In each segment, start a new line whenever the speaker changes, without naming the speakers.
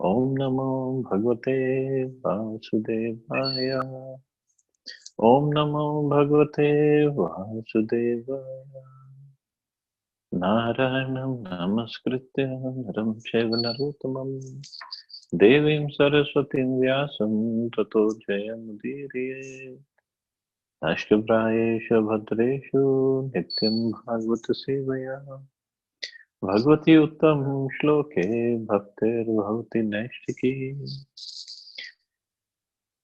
Om Namo Bhagavate Vasudevaya. Om Namo Bhagavate Vasudevaya. Narayanam Namaskritya Naram Chaiva Narottamam Devim Saraswatim Vyasam Tato Jayamudiriye. Ashtaprayesha Bhadreshu Nityam Bhagavata Sevaya. Bhagavati Uttam Shloke Bhaktir Bhavati Naishtiki.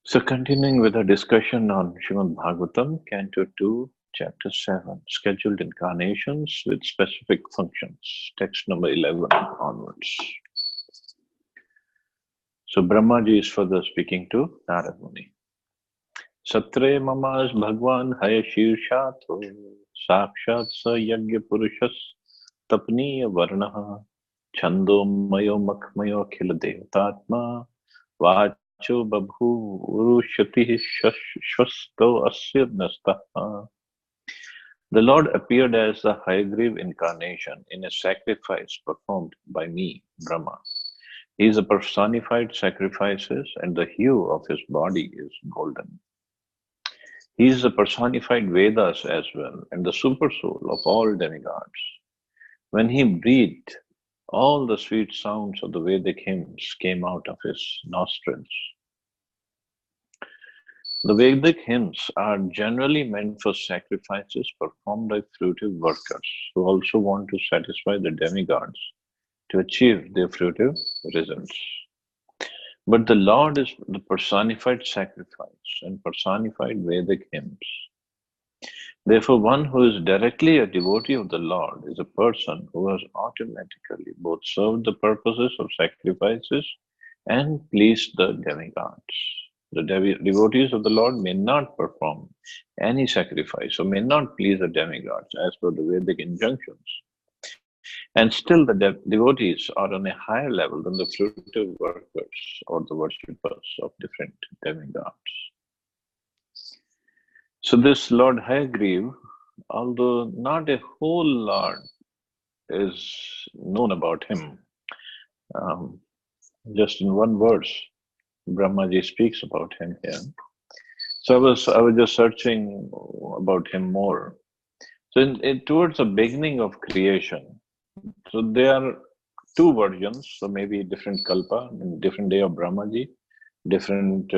So continuing with our discussion on Srimad Bhagavatam, Canto 2, Chapter 7, Scheduled Incarnations with Specific Functions, text number 11 onwards. So Brahmaji is further speaking to Narad Muni. Satre mamas bhagwan hayashirshato sakshat sa yagya purushas tapniya varnaha chandomayo makmayo khila devatatma vacho babhu urushati shwasto asya nastaha. The Lord appeared as the Hayagriva incarnation in a sacrifice performed by me, Brahma. He is a personified sacrifices and the hue of his body is golden. He is the personified Vedas as well and the supersoul of all demigods. When he breathed, all the sweet sounds of the Vedic hymns came out of his nostrils. The Vedic hymns are generally meant for sacrifices performed by fruitive workers who also want to satisfy the demigods to achieve their fruitive results. But the Lord is the personified sacrifice and personified Vedic hymns. Therefore, one who is directly a devotee of the Lord is a person who has automatically both served the purposes of sacrifices and pleased the demigods. The devotees of the Lord may not perform any sacrifice or may not please the demigods as per the Vedic injunctions. And still, the devotees are on a higher level than the fruitive workers or the worshippers of different demigods. So this Lord Hayagriva, although not a whole lot is known about him, um, just in one verse, Brahmaji speaks about him here. So I was just searching about him more. So towards the beginning of creation, so there are two versions, so maybe different kalpa, different day of Brahmaji, different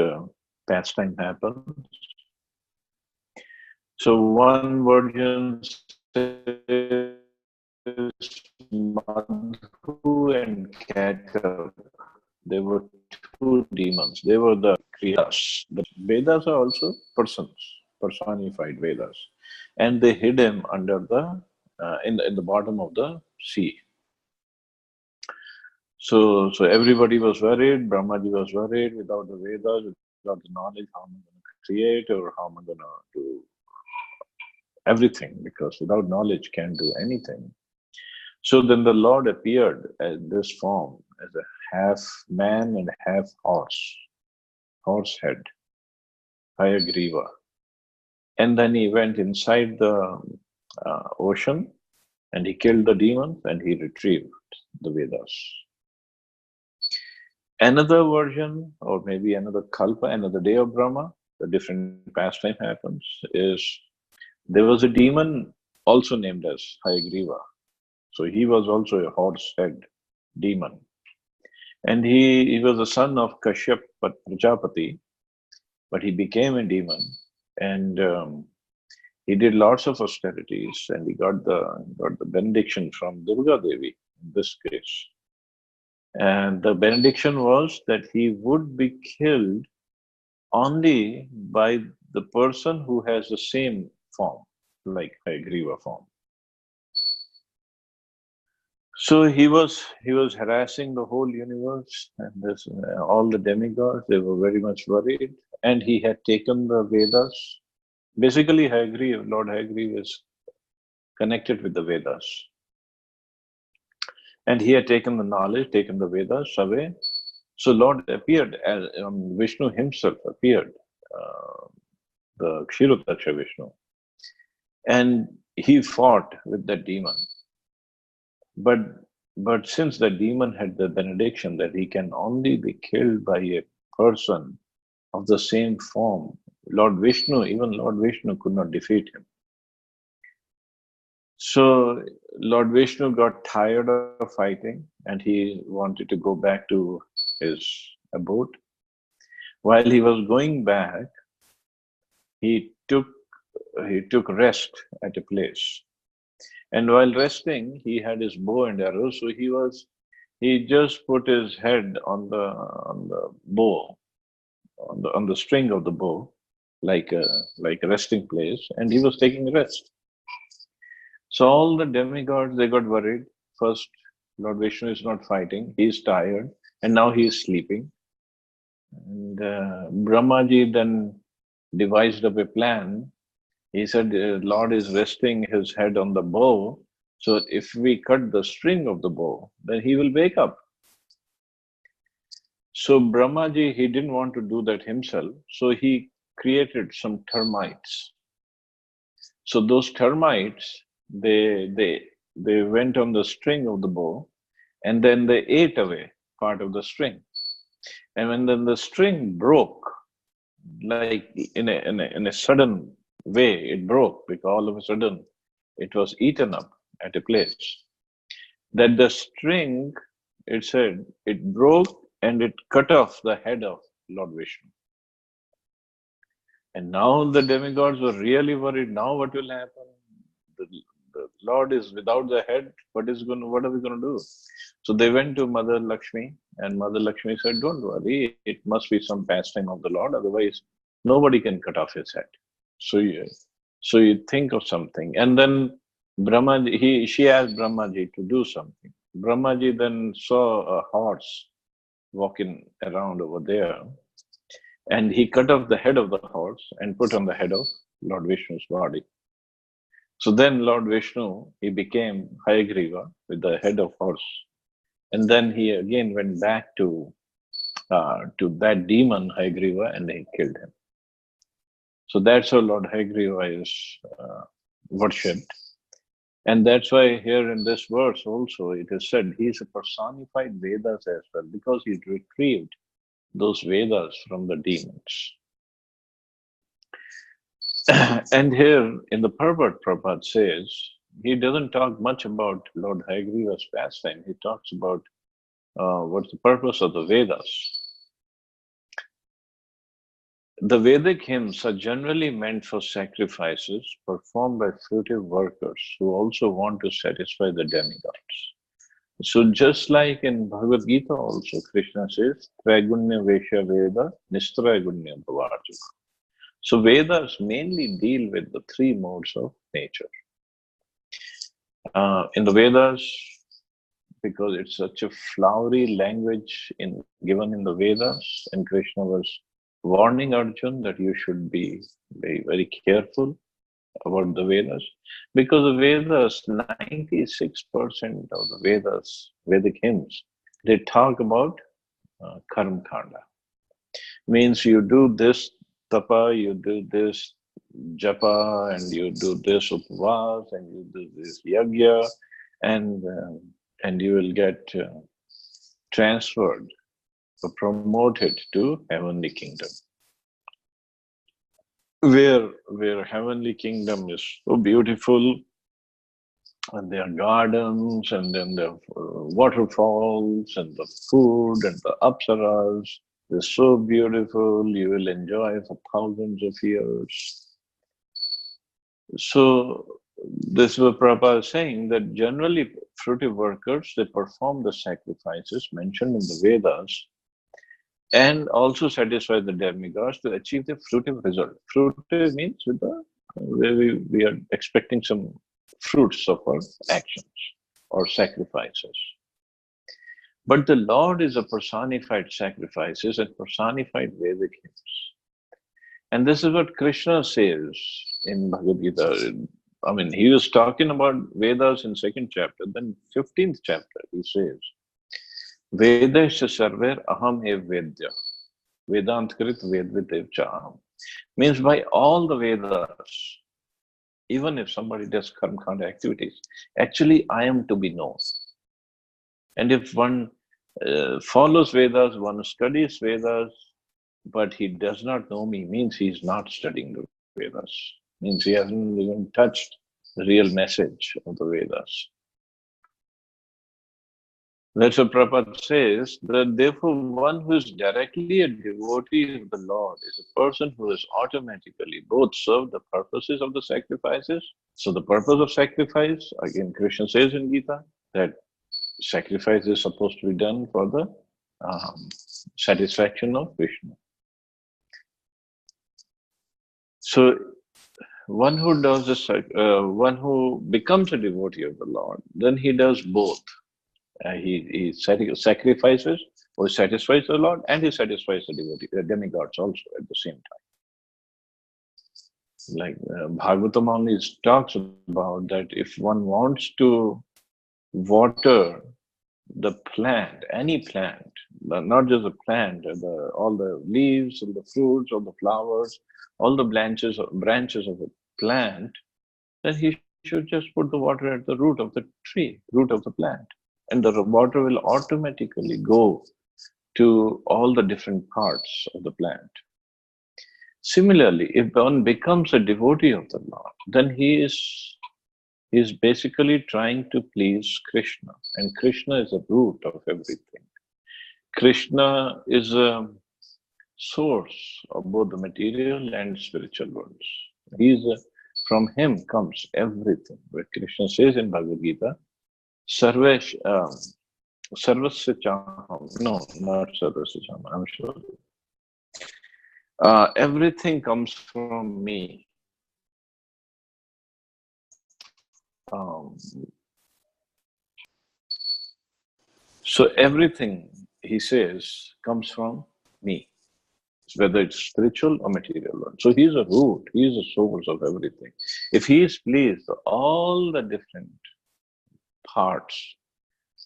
pastime happens. So one version says Madhu and Ketak, they were two demons. They were the Kriyas. The Vedas are also persons, personified Vedas. And they hid him under the, in the bottom of the sea. So everybody was worried, Brahmaji was worried, without the Vedas, without the knowledge, how am I going to create or how am I going to do everything? Because without knowledge, can't do anything. So then the Lord appeared in this form as a half man and half horse head, Hayagriva. And then he went inside the ocean and he killed the demons and he retrieved the Vedas. Another version, or maybe another kalpa, another day of Brahma, the different pastime happens, is there was a demon also named as Hayagriva. So he was also a horse head demon. And he was the son of Kashyap Prajapati, but he became a demon. And he did lots of austerities and he got the benediction from Durga Devi in this case. And the benediction was that he would be killed only by the person who has the same form, like Hayagriva form. So he was harassing the whole universe and this, all the demigods. They were very much worried, and he had taken the Vedas. Basically, Lord Hayagriva is connected with the Vedas, and he had taken the knowledge, taken the Vedas away. So Lord appeared as Vishnu himself appeared, the Kshirodaksha Vishnu, and he fought with that demon. But But since the demon had the benediction that he can only be killed by a person of the same form, even Lord Vishnu could not defeat him. So Lord Vishnu got tired of fighting and he wanted to go back to his abode. While he was going back, he took he took rest at a place. And while resting, he had his bow and arrows. So he just put his head on the bow, on the string of the bow, like a resting place, and he was taking rest. So all the demigods, they got worried. First, Lord Vishnu is not fighting; he's tired, and now he is sleeping. And Brahmaji then devised up a plan. He said, Lord is resting his head on the bow. So if we cut the string of the bow, then he will wake up. So Brahmaji, he didn't want to do that himself. So he created some termites. So those termites, they went on the string of the bow and then they ate away part of the string. And when then the string broke, like in a sudden way, it broke because all of a sudden it was eaten up at a place. That the string, it said, it broke and it cut off the head of Lord Vishnu. And now the demigods were really worried. Now what will happen? The Lord is without the head. What are we going to do? So they went to Mother Lakshmi, and Mother Lakshmi said, "Don't worry. It must be some pastime of the Lord. Otherwise, nobody can cut off his head." So you think of something, and then she asked Brahmaji to do something. Brahmaji then saw a horse walking around over there, and he cut off the head of the horse and put on the head of Lord Vishnu's body. So then Lord Vishnu, he became Hayagriva with the head of horse. And then he again went back to that demon Hayagriva and he killed him. So that's how Lord Hayagriva is worshipped. And that's why here in this verse also it is said he is a personified Vedas as well, because he retrieved those Vedas from the demons. And here in the Purport, Prabhupada says, he doesn't talk much about Lord Hayagriva's pastime. He talks about what's the purpose of the Vedas. The Vedic hymns are generally meant for sacrifices performed by fruitive workers who also want to satisfy the demigods. So just like in Bhagavad Gita also, Krishna says, Traigunya Vesha Veda, Nistraigunya Bhavarjuna. So Vedas mainly deal with the three modes of nature. In the Vedas, because it's such a flowery language given in the Vedas, and Krishna was warning Arjun that you should be very, very careful about the Vedas, because the Vedas, 96% of the Vedas, Vedic hymns, they talk about Karma Kanda. Means you do this tapa, you do this japa, and you do this upvas, and you do this yagya, and you will get transferred or promoted to heavenly kingdom, where heavenly kingdom is so beautiful, and there are gardens, and then the waterfalls, and the food, and the apsaras. They're so beautiful, you will enjoy for thousands of years. So this is what Prabhupada is saying, that generally fruitive workers, they perform the sacrifices mentioned in the Vedas and also satisfy the demigods to achieve the fruitive result. Fruitive means where we are expecting some fruits of our actions or sacrifices. But the Lord is a personified sacrifices and personified Vedic hymns. And this is what Krishna says in Bhagavad Gita. I mean, he was talking about Vedas in 2nd chapter, then 15th chapter, he says, Vedasya sarver aham ev vedya, Vedantkrit vedvitev chaham. Means by all the Vedas, even if somebody does karma kanda activities, actually I am to be known. And if one follows Vedas, one studies Vedas, but he does not know me, means he is not studying the Vedas. Means he hasn't even touched the real message of the Vedas. That's what Prabhupada says, that therefore one who is directly a devotee of the Lord is a person who has automatically both served the purposes of the sacrifices. So the purpose of sacrifice, again Krishna says in Gita, that sacrifice is supposed to be done for the satisfaction of Vishnu. So one who does one who becomes a devotee of the Lord, then he does both. He sacrifices or satisfies the Lord, and he satisfies the demigods also at the same time. Like Bhagavatam only talks about that if one wants to water the plant, any plant, not just the plant, all the leaves, all the fruits, all the flowers, all the branches of the plant, then he should just put the water at the root of the tree, root of the plant. And the water will automatically go to all the different parts of the plant. Similarly, if one becomes a devotee of the Lord, then he is basically trying to please Krishna. And Krishna is the root of everything. Krishna is a source of both the material and spiritual worlds. From him comes everything. Where Krishna says in Bhagavad Gita, Sarvasya Chaham. No, not Sarvasya Chaham, I'm sure. Everything comes from me. So everything, he says, comes from me, whether it's spiritual or material. So he is a root, he is the source of everything. If he is pleased, all the different parts,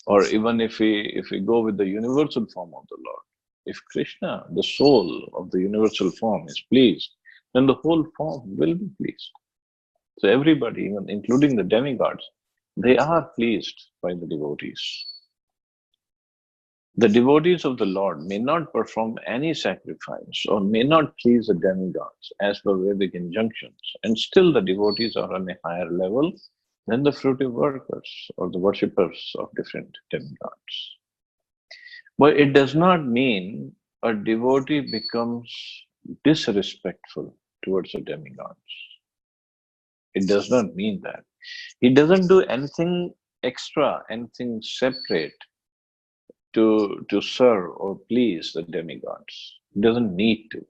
or even if we go with the universal form of the Lord, if Krishna, the soul of the universal form, is pleased, then the whole form will be pleased. So everybody, even including the demigods, they are pleased by the devotees. The devotees of the Lord may not perform any sacrifice or may not please the demigods as per Vedic injunctions, and still the devotees are on a higher level than the fruitive workers or the worshippers of different demigods. But it does not mean a devotee becomes disrespectful towards the demigods. It does not mean that. He doesn't do anything extra, anything separate to serve or please the demigods. He doesn't need to,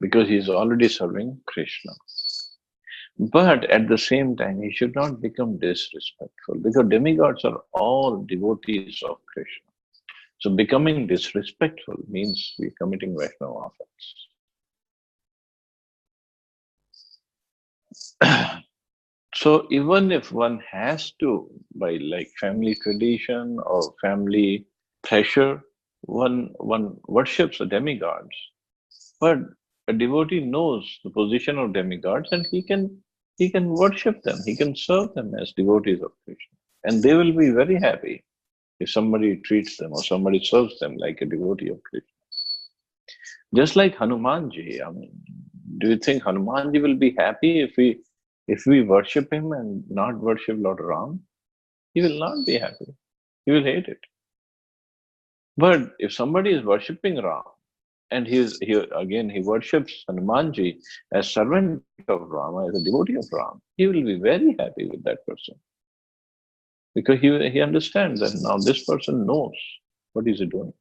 because he's already serving Krishna. But at the same time, he should not become disrespectful, because demigods are all devotees of Krishna. So becoming disrespectful means we're committing Vaishnava offense. So even if one has to, by like family tradition or family pressure, one worships the demigods. But a devotee knows the position of demigods, and he can worship them, he can serve them as devotees of Krishna. And they will be very happy if somebody treats them or somebody serves them like a devotee of Krishna. Just like Hanumanji, I mean, do you think Hanumanji will be happy if we worship him and not worship Lord Ram? He will not be happy. He will hate it. But if somebody is worshipping Ram, and he worships Hanumanji as servant of Rama, as a devotee of Ram, he will be very happy with that person. Because he understands that now this person knows what is he doing.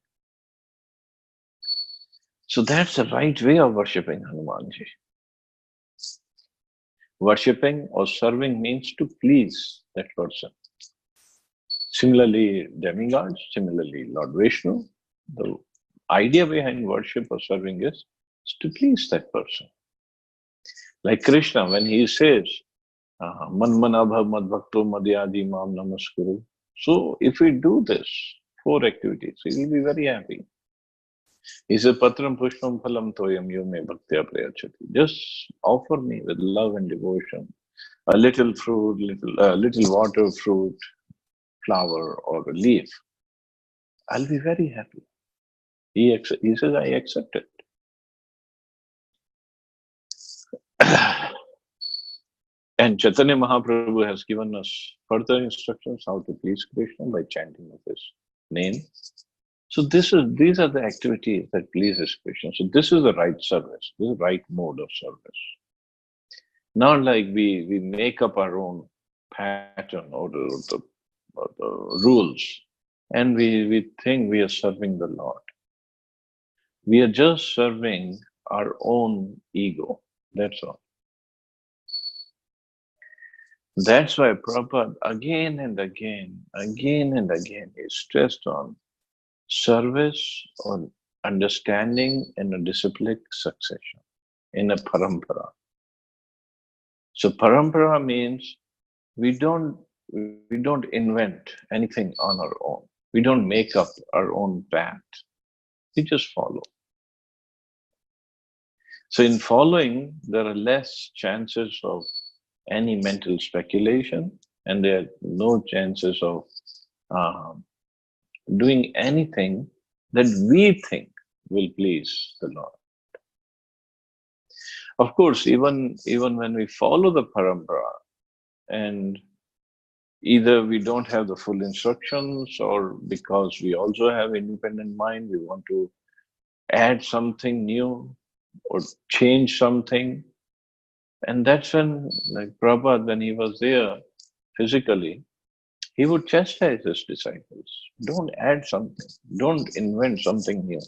So that's the right way of worshipping Hanumanji. Worshipping or serving means to please that person. Similarly, demigods, similarly, Lord Vishnu, the idea behind worship or serving is to please that person. Like Krishna, when he says, Man manabha madbhakto madhyadi mam namaskuru. So if we do this, 4 activities, he will be very happy. He says, Patram pushpam phalam toyam yume bhaktya prayachati. Just offer me with love and devotion a little fruit, little water, fruit, flower or a leaf, I'll be very happy. He says, I accept it. And Chaitanya Mahaprabhu has given us further instructions how to please Krishna by chanting of his name. So these are the activities that pleases Krishna. So this is the right service. This is the right mode of service. Not like we make up our own pattern or the rules, and we think we are serving the Lord. We are just serving our own ego. That's all. That's why Prabhupada again and again is stressed on service, on understanding, and a disciplic succession in a parampara. So parampara means we don't invent anything on our own. We don't make up our own path. We just follow. So in following, there are less chances of any mental speculation, and there are no chances of doing anything that we think will please the Lord. Of course, even when we follow the parampara, and either we don't have the full instructions, or because we also have independent mind, we want to add something new or change something. And that's when, like Prabhupada, when he was there physically, he would chastise his disciples. Don't add something. Don't invent something new.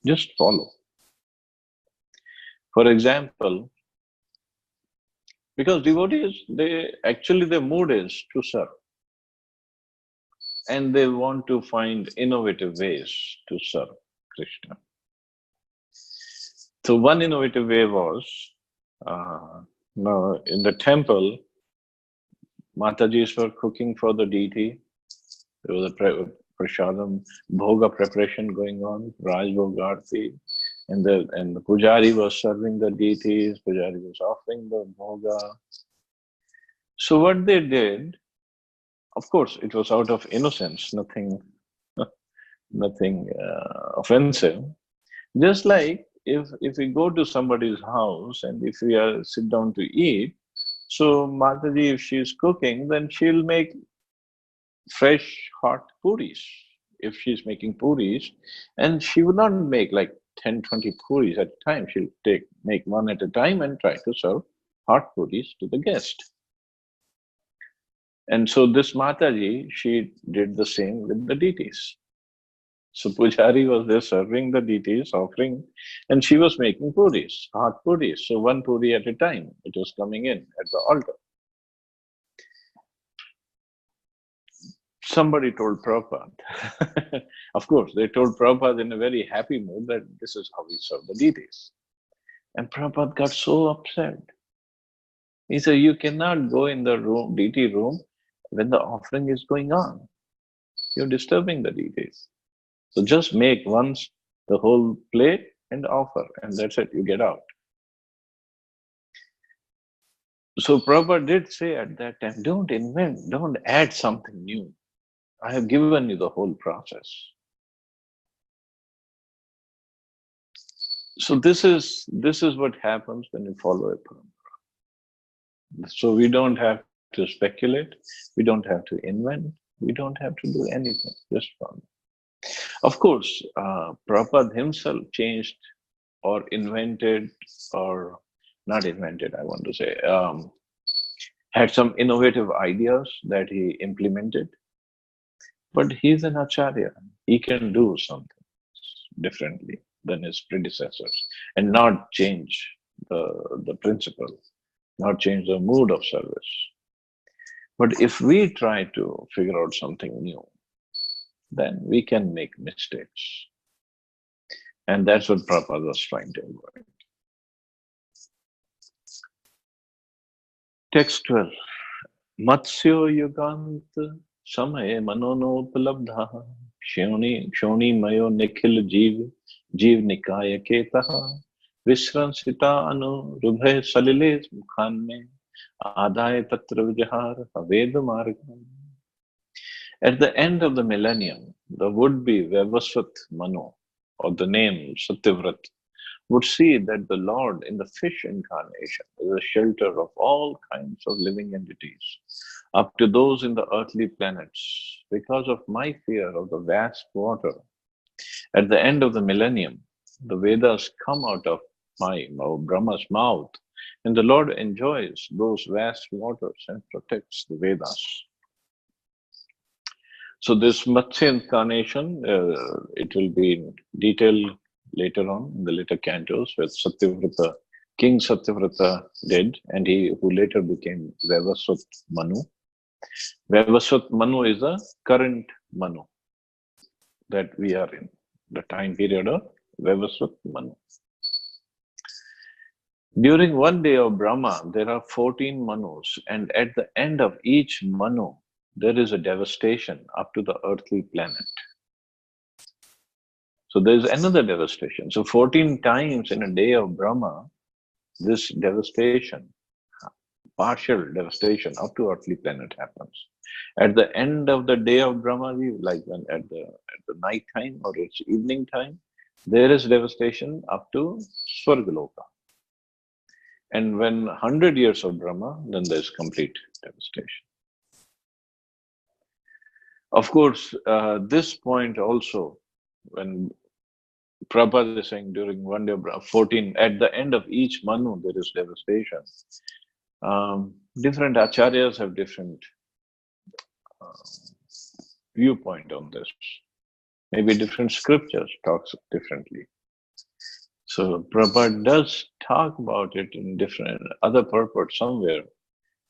Just follow. For example, because devotees, their mood is to serve. And they want to find innovative ways to serve Krishna. So one innovative way was, now in the temple, Matajis were cooking for the deity. There was a prasadam, bhoga preparation going on, Raj Bhoga Arti, and the Pujari was serving the deities, Pujari was offering the bhoga. So what they did, of course, it was out of innocence, nothing offensive. Just like if we go to somebody's house and if we sit down to eat, so Mataji, if she's cooking, then she'll make fresh, hot puris. If she's making puris, and she would not make like 10, 20 puris at a time. She'll make one at a time and try to serve hot puris to the guest. And so this Mataji, she did the same with the deities. So Pujari was there serving the deities, offering, and she was making puris, hot puris. So one puri at a time, it was coming in at the altar. Somebody told Prabhupada. Of course, they told Prabhupada in a very happy mood that this is how we serve the deities. And Prabhupada got so upset. He said, you cannot go in the room, deity room, when the offering is going on. You're disturbing the deities. So just make once the whole plate and offer, and that's it, you get out. So Prabhupada did say at that time, don't invent, don't add something new. I have given you the whole process. So this is what happens when you follow a parampara. So we don't have to speculate, we don't have to invent, we don't have to do anything, just follow. Of course, Prabhupada himself changed or invented, or not invented, I want to say, had some innovative ideas that he implemented. But he's an acharya. He can do something differently than his predecessors and not change the principle, not change the mood of service. But if we try to figure out something new, then we can make mistakes. And that's what Prabhupada was trying to avoid. Text 12. Matsyo yugant samaye manonopalabdha shoni mayo nikhil jeev nikaya ketaha visransita anu rubhe salile mukhan mein adaya tatra vijahar aved margam. At the end of the millennium, the would-be Vavasvat Manu, or the name Satyavrat, would see that the Lord in the fish incarnation is a shelter of all kinds of living entities, up to those in the earthly planets. Because of my fear of the vast water, at the end of the millennium, the Vedas come out of my or Brahma's mouth, and the Lord enjoys those vast waters and protects the Vedas. So this Matsya incarnation, it will be in detail later on in the later cantos where Satyavrata, King Satyavrata did, and he who later became Vavasvat Manu. Vavasvat Manu is the current Manu that we are in, the time period of Vavasvat Manu. During one day of Brahma, there are 14 Manus, and at the end of each Manu, there is a devastation up to the earthly planet. So there is another devastation. So 14 times in a day of Brahma, this devastation, partial devastation up to earthly planet happens. At the end of the day of Brahma, like when at the night time or it's evening time, there is devastation up to Swargaloka. And when 100 years of Brahma, then there's complete devastation. Of course, this point also, when Prabhupada is saying during one day of Brahma, 14, at the end of each Manu, there is devastation. Different acharyas have different viewpoint on this. Maybe different scriptures talks differently. So Prabhupada does talk about it in different other purport somewhere,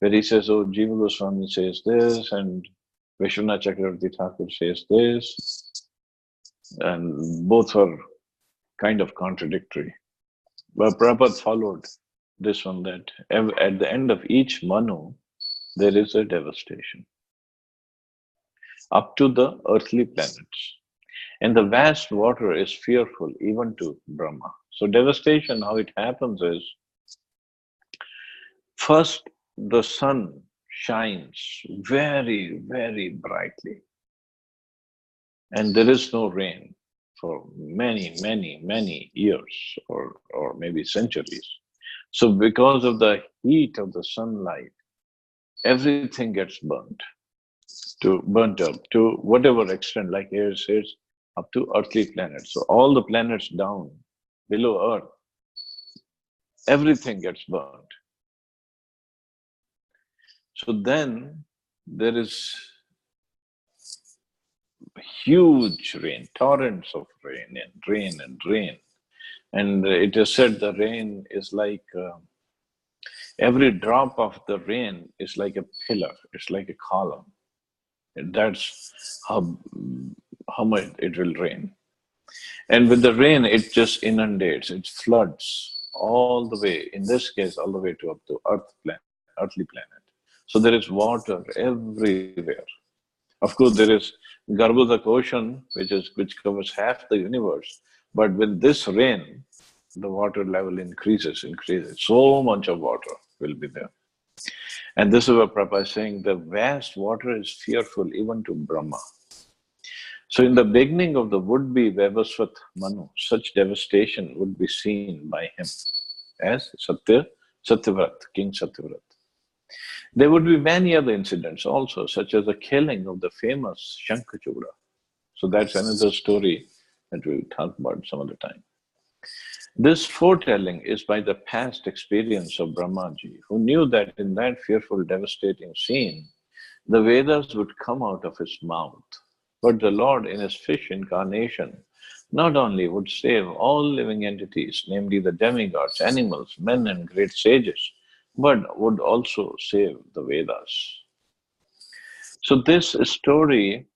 where he says, oh, Jiva Goswami says this, and Vishwanath Chakravarti Thakur says this, and both are kind of contradictory. But Prabhupada followed this one, that at the end of each Manu, there is a devastation up to the earthly planets. And the vast water is fearful even to Brahma. So devastation, how it happens is, first the sun shines very, very brightly. And there is no rain for many, many, many years or maybe centuries. So because of the heat of the sunlight, everything gets burnt up to whatever extent, like here says, up to earthly planets. So all the planets down below Earth, everything gets burnt. So then there is huge rain, torrents of rain and rain and rain. And it is said the rain is like, every drop of the rain is like a pillar, it's like a column. And that's how much it will rain. And with the rain, it just inundates, it floods all the way, in this case, all the way to up to earthly planet. So there is water everywhere. Of course, there is Garbhodak ocean, which covers half the universe. But with this rain, the water level increases. So much of water will be there. And this is what Prabhupada is saying, the vast water is fearful even to Brahma. So in the beginning of the would-be Vavasvat Manu, such devastation would be seen by him as Satyavrat, King Satyavrat. There would be many other incidents also, such as the killing of the famous Shankhachuda. So that's another story that we'll talk about some other time. This foretelling is by the past experience of Brahmaji, who knew that in that fearful, devastating scene, the Vedas would come out of his mouth. But the Lord, in his fish incarnation, not only would save all living entities, namely the demigods, animals, men, and great sages, but would also save the Vedas. So this story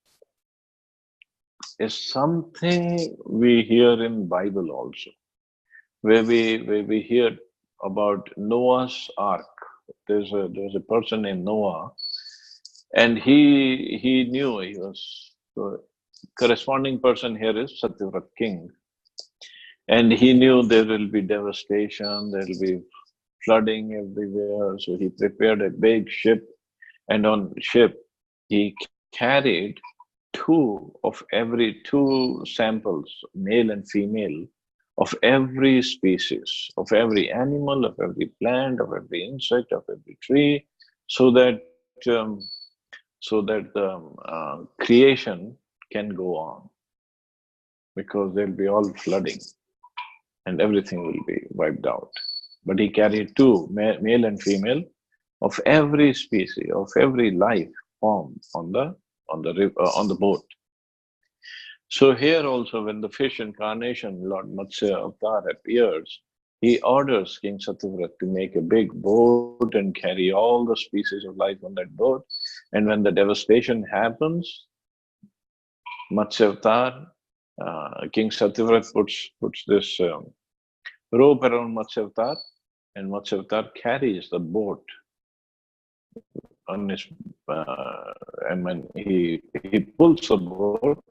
is something we hear in Bible also, where we hear about Noah's Ark. There's a person named Noah, and he knew he was the corresponding person here is Satyavrat king, and he knew there will be devastation, there will be flooding everywhere. So he prepared a big ship, and on ship he carried two samples, male and female, of every species, of every animal, of every plant, of every insect, of every tree, so that the creation can go on, because there'll be all flooding and everything will be wiped out. But he carried two, male and female, of every species, of every life form on the boat. So here also, when the fish incarnation, Lord Matsya Avatar, appears, he orders King Satyavrat to make a big boat and carry all the species of life on that boat. And when the devastation happens, Matsya Avatar, King Satyavrat puts this rope around Matsya Avatar, and Matsya Avatar carries the boat on his, and when he pulls the boat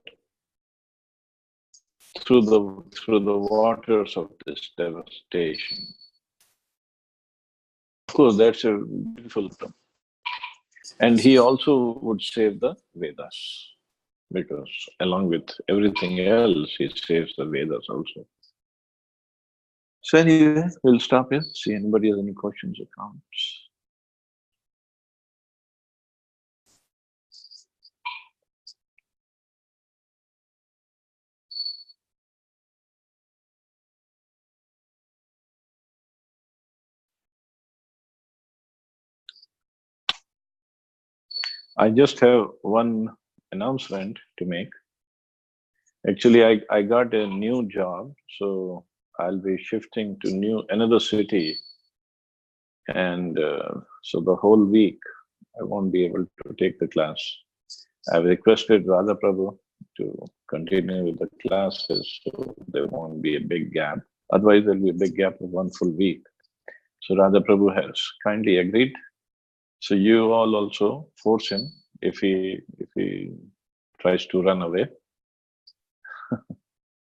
through the waters of this devastation. Of course, that's a beautiful term. And he also would save the Vedas, because along with everything else, he saves the Vedas also. So anyway, we'll stop here. See anybody has any questions or comments. I just have one announcement to make. Actually, I got a new job, so I'll be shifting to another city, and so the whole week I won't be able to take the class. I've requested Radha Prabhu to continue with the classes, so there won't be a big gap. Otherwise, there'll be a big gap of one full week. So Radha Prabhu has kindly agreed. So you all also force him if he tries to run away.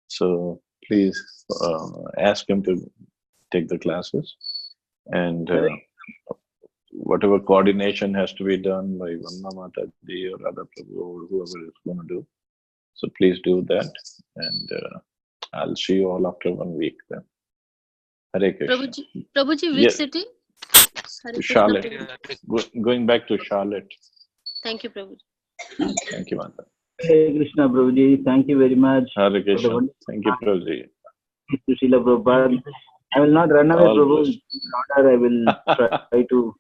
So please ask him to take the classes, and whatever coordination has to be done by Vanna Mataji or Radha Prabhu or whoever is going to do. So please do that, and I'll see you all after 1 week then. Hare Krishna.
Prabhuji, which
Yes.
city? Hare Krishna,
Charlotte.
Prabhuji.
Going back to Charlotte.
Thank you, Prabhuji.
Thank you, Mata.
Hare Krishna, Prabhuji. Thank you very much.
Hare Krishna. Thank you, Prabhuji.
To Srila Prabhupada. I will not run away,
All
Prabhu.
blessed.
In order, I will try to